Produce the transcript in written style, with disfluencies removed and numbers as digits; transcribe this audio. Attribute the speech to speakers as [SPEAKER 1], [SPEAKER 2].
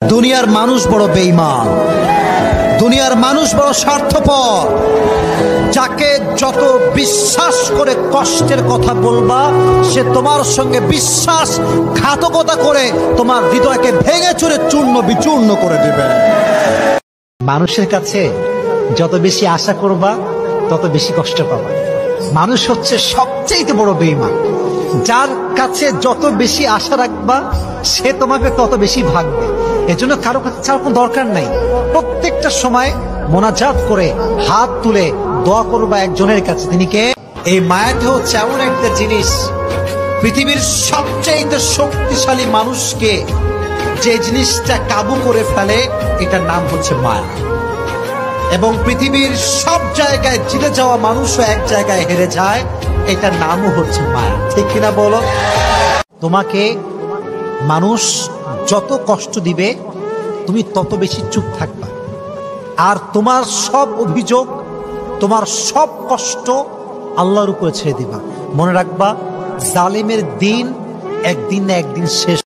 [SPEAKER 1] দুনিয়ার মানুষ বড় বেঈমান, দুনিয়ার মানুষ বড় স্বার্থপর। যাকে যত বিশ্বাস করে কষ্টের কথা বলবা, সে তোমার সঙ্গে বিশ্বাসঘাতকতা করে তোমার হৃদয়কে ভেঙে চুরে চূর্ণ বিচূর্ণ করে দেবে। মানুষের কাছে যত বেশি আশা করবা, তত বেশি কষ্ট পাবা। মানুষ হচ্ছে সবচেয়ে বড় বেঈমান। যার কাছে যত বেশি আশা রাখবা, সে তোমাকে তত বেশি ভাগবে। এজন্য কারো কাছে ছাড়ার কোনো দরকার নাই। প্রত্যেকটা সময় মোনাজাত করে হাত তুলে দোয়া করবা একজনের কাছে। তিনি কে? এই মায়াটা হচ্ছে এমন একটা জিনিস, পৃথিবীর সবচেয়ে শক্তিশালী মানুষকে যে জিনিসটা কাবু করে ফেলে, এটার নাম হচ্ছে মায়া। এবং পৃথিবীর সব জায়গায় জিতে যাওয়া মানুষও এক জায়গায় হেরে যায়, এটার নামও হচ্ছে মায়া। ঠিক কিনা বলো? তোমাকে মানুষ যত কষ্ট দিবে, তুমি তত বেশি চুপ থাকবা। আর তোমার সব অভিযোগ, তোমার সব কষ্ট আল্লাহর উপরে ছেড়ে দিবা। মনে রাখবা, জালিমের দিন একদিন না একদিন শেষ